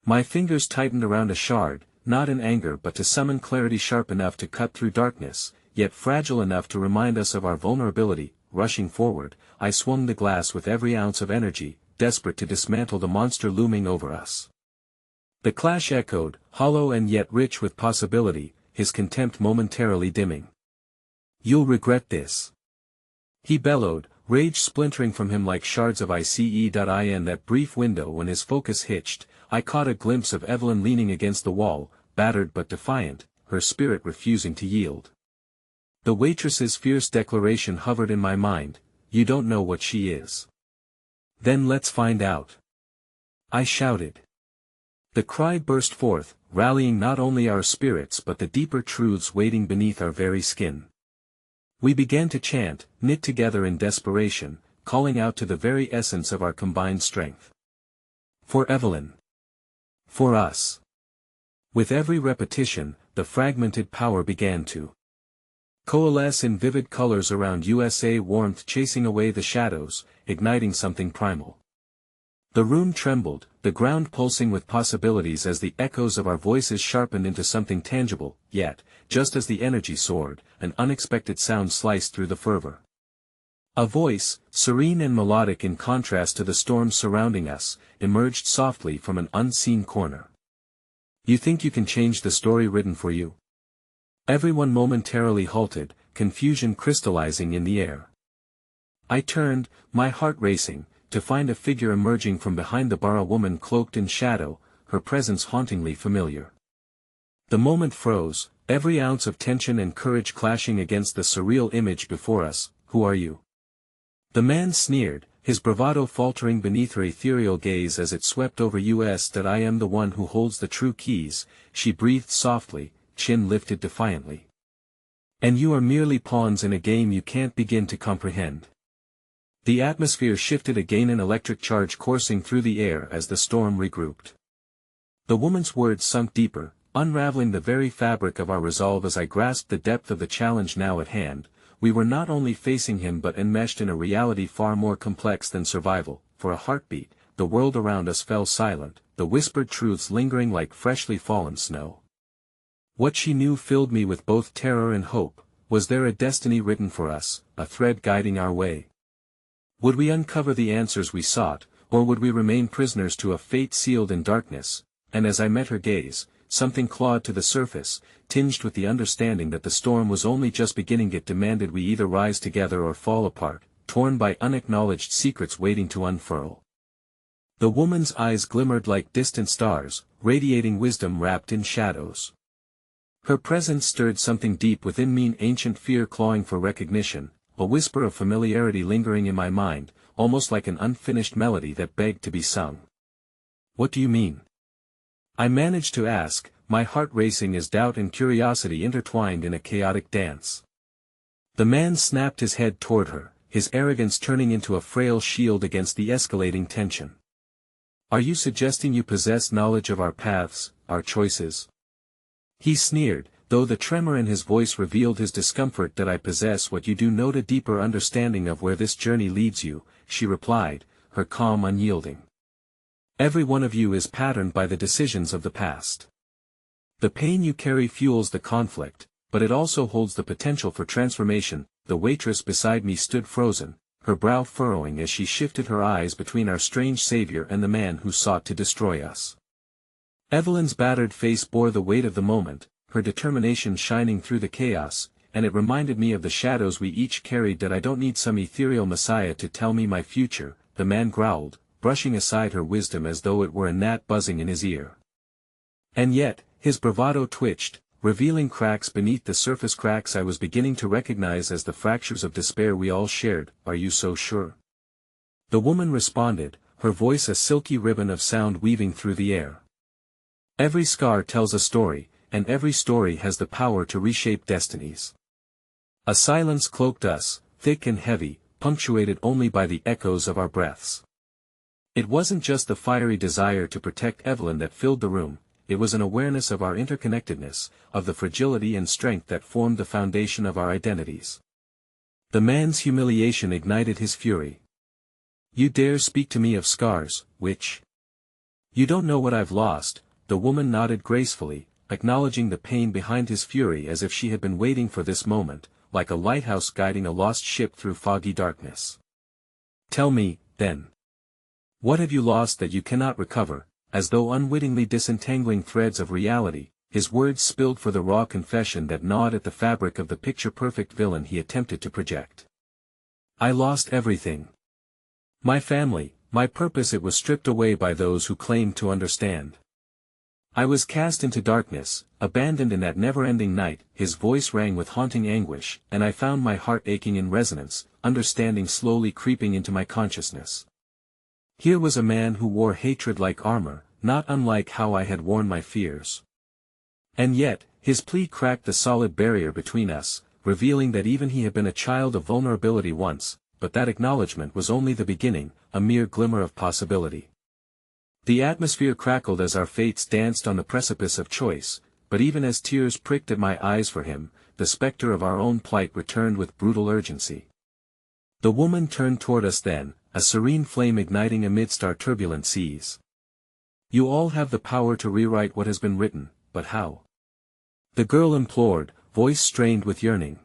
My fingers tightened around a shard, not in anger but to summon clarity sharp enough to cut through darkness, yet fragile enough to remind us of our vulnerability. Rushing forward, I swung the glass with every ounce of energy, desperate to dismantle the monster looming over us. The clash echoed, hollow and yet rich with possibility, his contempt momentarily dimming. "You'll regret this," he bellowed, rage splintering from him like shards of ice. In that brief window when his focus hitched, I caught a glimpse of Evelyn leaning against the wall, battered but defiant, her spirit refusing to yield. The waitress's fierce declaration hovered in my mind. "You don't know what she is." "Then let's find out," I shouted. The cry burst forth, rallying not only our spirits but the deeper truths waiting beneath our very skin. We began to chant, knit together in desperation, calling out to the very essence of our combined strength. For Evelyn. For us. With every repetition, the fragmented power began to coalesce in vivid colors around USA warmth, chasing away the shadows, igniting something primal. The room trembled, the ground pulsing with possibilities as the echoes of our voices sharpened into something tangible, yet, just as the energy soared, an unexpected sound sliced through the fervor. A voice, serene and melodic in contrast to the storm surrounding us, emerged softly from an unseen corner. You think you can change the story written for you? Everyone momentarily halted, confusion crystallizing in the air. I turned, my heart racing, to find a figure emerging from behind the bar, a woman cloaked in shadow, her presence hauntingly familiar. The moment froze, every ounce of tension and courage clashing against the surreal image before us. Who are you? The man sneered, his bravado faltering beneath her ethereal gaze as it swept over us. That I am the one who holds the true keys, she breathed softly, chin lifted defiantly. And you are merely pawns in a game you can't begin to comprehend. The atmosphere shifted again, an electric charge coursing through the air as the storm regrouped. The woman's words sunk deeper, unraveling the very fabric of our resolve. As I grasped the depth of the challenge now at hand, we were not only facing him but enmeshed in a reality far more complex than survival. For a heartbeat, the world around us fell silent, the whispered truths lingering like freshly fallen snow. What she knew filled me with both terror and hope. Was there a destiny written for us, a thread guiding our way? Would we uncover the answers we sought, or would we remain prisoners to a fate sealed in darkness? And as I met her gaze, something clawed to the surface, tinged with the understanding that the storm was only just beginning. It demanded we either rise together or fall apart, torn by unacknowledged secrets waiting to unfurl. The woman's eyes glimmered like distant stars, radiating wisdom wrapped in shadows. Her presence stirred something deep within me, an ancient fear clawing for recognition, a whisper of familiarity lingering in my mind, almost like an unfinished melody that begged to be sung. What do you mean? I managed to ask, my heart racing as doubt and curiosity intertwined in a chaotic dance. The man snapped his head toward her, his arrogance turning into a frail shield against the escalating tension. Are you suggesting you possess knowledge of our paths, our choices? He sneered, though the tremor in his voice revealed his discomfort. That I possess what you do, not a deeper understanding of where this journey leads you, she replied, her calm unyielding. Every one of you is patterned by the decisions of the past. The pain you carry fuels the conflict, but it also holds the potential for transformation. The waitress beside me stood frozen, her brow furrowing as she shifted her eyes between our strange savior and the man who sought to destroy us. Evelyn's battered face bore the weight of the moment, her determination shining through the chaos, and it reminded me of the shadows we each carried. That I don't need some ethereal messiah to tell me my future, the man growled, brushing aside her wisdom as though it were a gnat buzzing in his ear. And yet, his bravado twitched, revealing cracks beneath the surface, cracks I was beginning to recognize as the fractures of despair we all shared. Are you so sure? The woman responded, her voice a silky ribbon of sound weaving through the air. Every scar tells a story, and every story has the power to reshape destinies. A silence cloaked us, thick and heavy, punctuated only by the echoes of our breaths. It wasn't just the fiery desire to protect Evelyn that filled the room, it was an awareness of our interconnectedness, of the fragility and strength that formed the foundation of our identities. The man's humiliation ignited his fury. You dare speak to me of scars, witch? You don't know what I've lost. The woman nodded gracefully, acknowledging the pain behind his fury as if she had been waiting for this moment, like a lighthouse guiding a lost ship through foggy darkness. Tell me, then. What have you lost that you cannot recover? As though unwittingly disentangling threads of reality, his words spilled for the raw confession that gnawed at the fabric of the picture-perfect villain he attempted to project. I lost everything. My family, my purpose. It was stripped away by those who claimed to understand. I was cast into darkness, abandoned in that never-ending night. His voice rang with haunting anguish, and I found my heart aching in resonance, understanding slowly creeping into my consciousness. Here was a man who wore hatred like armor, not unlike how I had worn my fears. And yet, his plea cracked the solid barrier between us, revealing that even he had been a child of vulnerability once, but that acknowledgement was only the beginning, a mere glimmer of possibility. The atmosphere crackled as our fates danced on the precipice of choice, but even as tears pricked at my eyes for him, the specter of our own plight returned with brutal urgency. The woman turned toward us then, a serene flame igniting amidst our turbulent seas. "You all have the power to rewrite what has been written, but how?" the girl implored, voice strained with yearning.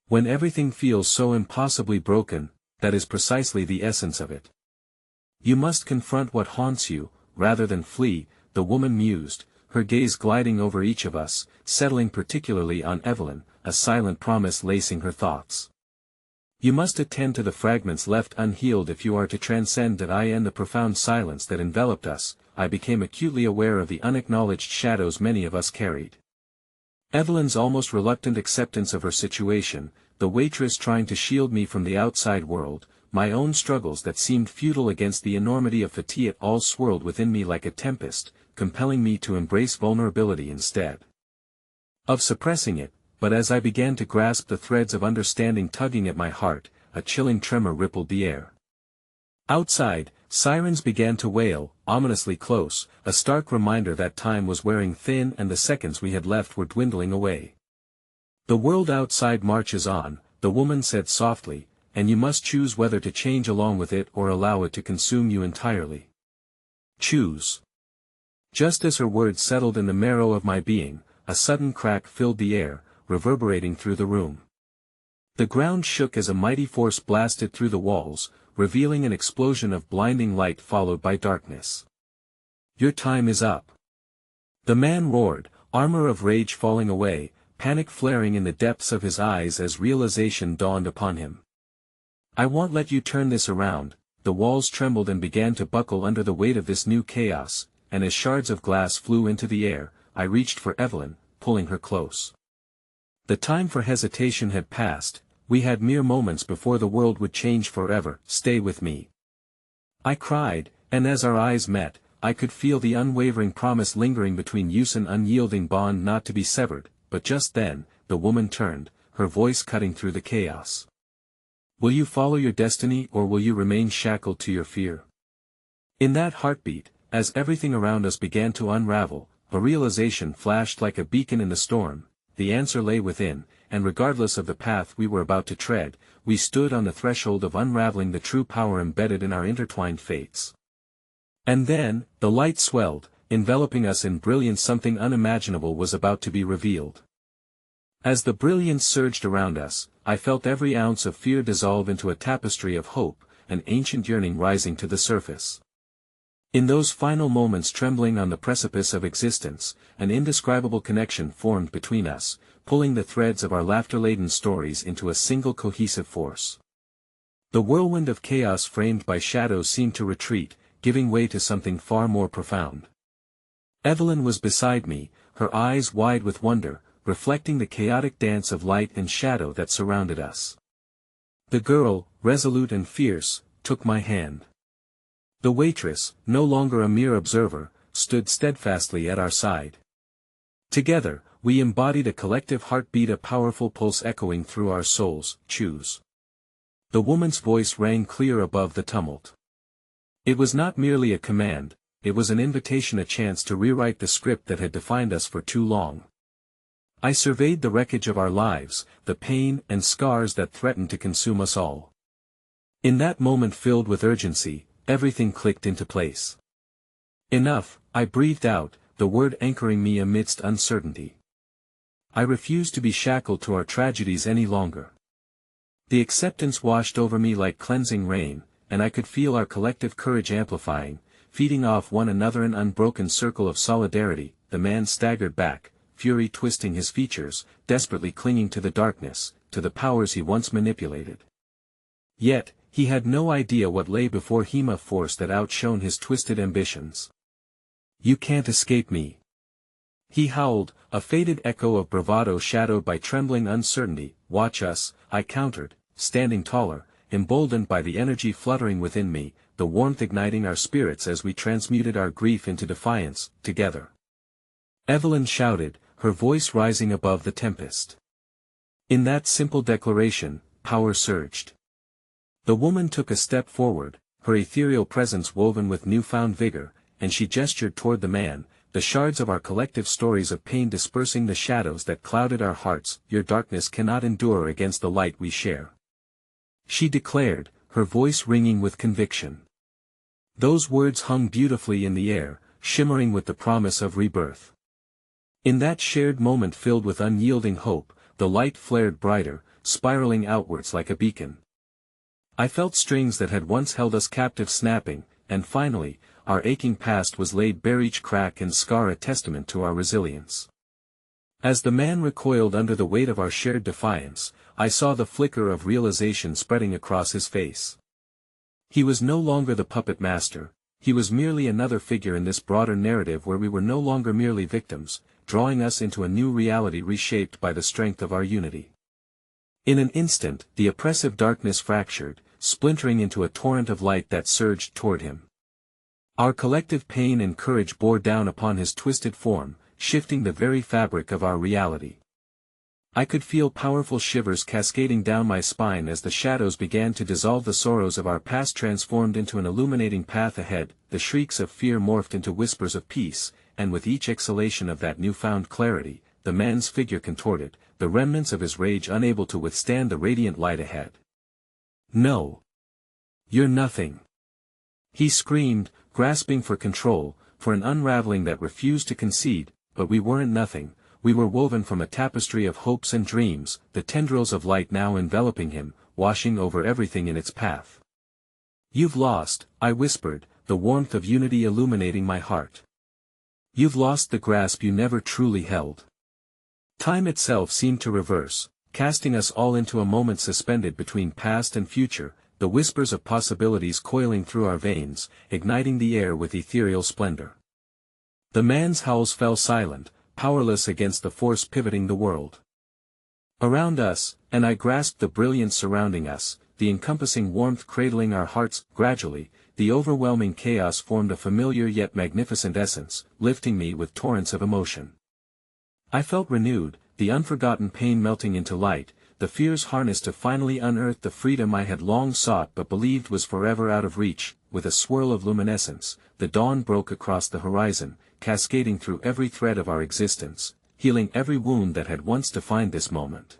"When everything feels so impossibly broken, that is precisely the essence of it. You must confront what haunts you, rather than flee," the woman mused, her gaze gliding over each of us, settling particularly on Evelyn, a silent promise lacing her thoughts. "You must attend to the fragments left unhealed if you are to transcend that I and the profound silence that enveloped us." I became acutely aware of the unacknowledged shadows many of us carried. Evelyn's almost reluctant acceptance of her situation, the waitress trying to shield me from the outside world, my own struggles that seemed futile against the enormity of fatigue, all swirled within me like a tempest, compelling me to embrace vulnerability instead of suppressing it. But as I began to grasp the threads of understanding tugging at my heart, a chilling tremor rippled the air. Outside, sirens began to wail, ominously close, a stark reminder that time was wearing thin and the seconds we had left were dwindling away. "The world outside marches on," the woman said softly, "and you must choose whether to change along with it or allow it to consume you entirely. Choose." Just as her words settled in the marrow of my being, a sudden crack filled the air, reverberating through the room. The ground shook as a mighty force blasted through the walls, revealing an explosion of blinding light followed by darkness. "Your time is up," the man roared, armor of rage falling away, panic flaring in the depths of his eyes as realization dawned upon him. "I won't let you turn this around." The walls trembled and began to buckle under the weight of this new chaos, and as shards of glass flew into the air, I reached for Evelyn, pulling her close. The time for hesitation had passed. We had mere moments before the world would change forever. "Stay with me," I cried, and as our eyes met, I could feel the unwavering promise lingering between us, an unyielding bond not to be severed. But just then, the woman turned, her voice cutting through the chaos. "Will you follow your destiny or will you remain shackled to your fear?" In that heartbeat, as everything around us began to unravel, a realization flashed like a beacon in the storm. The answer lay within, and regardless of the path we were about to tread, we stood on the threshold of unraveling the true power embedded in our intertwined fates. And then, the light swelled, enveloping us in brilliance. Something unimaginable was about to be revealed. As the brilliance surged around us, I felt every ounce of fear dissolve into a tapestry of hope, an ancient yearning rising to the surface. In those final moments trembling on the precipice of existence, an indescribable connection formed between us, pulling the threads of our laughter-laden stories into a single cohesive force. The whirlwind of chaos framed by shadows seemed to retreat, giving way to something far more profound. Evelyn was beside me, her eyes wide with wonder, reflecting the chaotic dance of light and shadow that surrounded us. The girl, resolute and fierce, took my hand. The waitress, no longer a mere observer, stood steadfastly at our side. Together, we embodied a collective heartbeat, a powerful pulse echoing through our souls. "Choose." The woman's voice rang clear above the tumult. It was not merely a command, it was an invitation, a chance to rewrite the script that had defined us for too long. I surveyed the wreckage of our lives, the pain and scars that threatened to consume us all. In that moment filled with urgency, everything clicked into place. "Enough," I breathed out, the word anchoring me amidst uncertainty. I refused to be shackled to our tragedies any longer. The acceptance washed over me like cleansing rain, and I could feel our collective courage amplifying, feeding off one another, an unbroken circle of solidarity. The man staggered back, fury twisting his features, desperately clinging to the darkness, to the powers he once manipulated. Yet, he had no idea what lay before him, a force that outshone his twisted ambitions. "You can't escape me," he howled, a faded echo of bravado shadowed by trembling uncertainty. "Watch us," I countered, standing taller, emboldened by the energy fluttering within me, the warmth igniting our spirits as we transmuted our grief into defiance, together. Evelyn shouted, her voice rising above the tempest. In that simple declaration, power surged. The woman took a step forward, her ethereal presence woven with newfound vigor, and she gestured toward the man, the shards of our collective stories of pain dispersing the shadows that clouded our hearts. Your darkness cannot endure against the light we share. She declared, her voice ringing with conviction. Those words hung beautifully in the air, shimmering with the promise of rebirth. In that shared moment filled with unyielding hope, the light flared brighter, spiraling outwards like a beacon. I felt strings that had once held us captive snapping, and finally, our aching past was laid bare, each crack and scar a testament to our resilience. As the man recoiled under the weight of our shared defiance, I saw the flicker of realization spreading across his face. He was no longer the puppet master, he was merely another figure in this broader narrative where we were no longer merely victims, drawing us into a new reality reshaped by the strength of our unity. In an instant, the oppressive darkness fractured, splintering into a torrent of light that surged toward him. Our collective pain and courage bore down upon his twisted form, shifting the very fabric of our reality. I could feel powerful shivers cascading down my spine as the shadows began to dissolve. The sorrows of our past transformed into an illuminating path ahead, the shrieks of fear morphed into whispers of peace, and with each exhalation of that newfound clarity, the man's figure contorted, the remnants of his rage unable to withstand the radiant light ahead. "No. You're nothing!" he screamed, grasping for control, for an unraveling that refused to concede. But we weren't nothing. We were woven from a tapestry of hopes and dreams, the tendrils of light now enveloping him, washing over everything in its path. "You've lost," I whispered, the warmth of unity illuminating my heart. "You've lost the grasp you never truly held." Time itself seemed to reverse, casting us all into a moment suspended between past and future, the whispers of possibilities coiling through our veins, igniting the air with ethereal splendor. The man's howls fell silent, powerless against the force pivoting the world around us, and I grasped the brilliance surrounding us, the encompassing warmth cradling our hearts. Gradually, the overwhelming chaos formed a familiar yet magnificent essence, lifting me with torrents of emotion. I felt renewed, the unforgotten pain melting into light, the fears harnessed to finally unearth the freedom I had long sought but believed was forever out of reach. With a swirl of luminescence, the dawn broke across the horizon, cascading through every thread of our existence, healing every wound that had once defined this moment.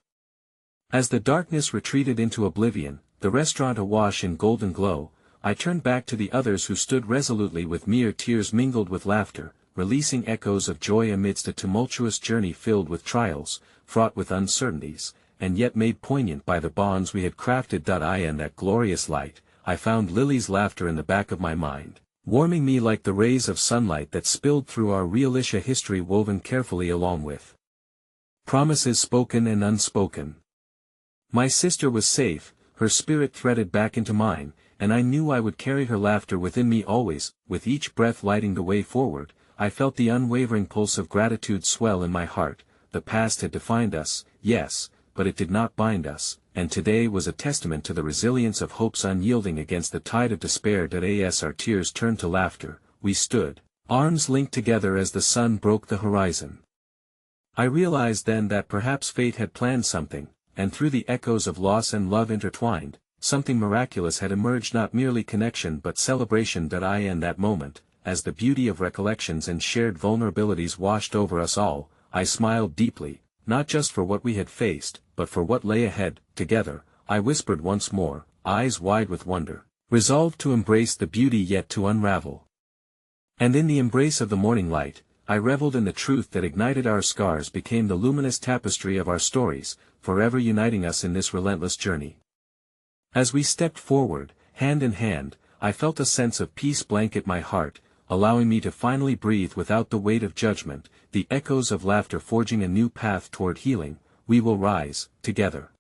As the darkness retreated into oblivion, the restaurant awash in golden glow, I turned back to the others who stood resolutely with mere tears mingled with laughter, releasing echoes of joy amidst a tumultuous journey filled with trials, fraught with uncertainties, and yet made poignant by the bonds we had crafted. In that glorious light, I found Lily's laughter in the back of my mind, warming me like the rays of sunlight that spilled through our realisha history woven carefully along with promises spoken and unspoken. My sister was safe, her spirit threaded back into mine, and I knew I would carry her laughter within me always. With each breath lighting the way forward, I felt the unwavering pulse of gratitude swell in my heart. The past had defined us, yes, but it did not bind us, and today was a testament to the resilience of hope's unyielding against the tide of despair. As our tears turned to laughter, we stood, arms linked together as the sun broke the horizon. I realized then that perhaps fate had planned something, and through the echoes of loss and love intertwined, something miraculous had emerged, not merely connection but celebration. In that moment, as the beauty of recollections and shared vulnerabilities washed over us all, I smiled deeply, not just for what we had faced, but for what lay ahead. Together, I whispered once more, eyes wide with wonder, resolved to embrace the beauty yet to unravel. And in the embrace of the morning light, I reveled in the truth that ignited our scars became the luminous tapestry of our stories, forever uniting us in this relentless journey. As we stepped forward, hand in hand, I felt a sense of peace blanket my heart, allowing me to finally breathe without the weight of judgment, the echoes of laughter forging a new path toward healing. We will rise, together.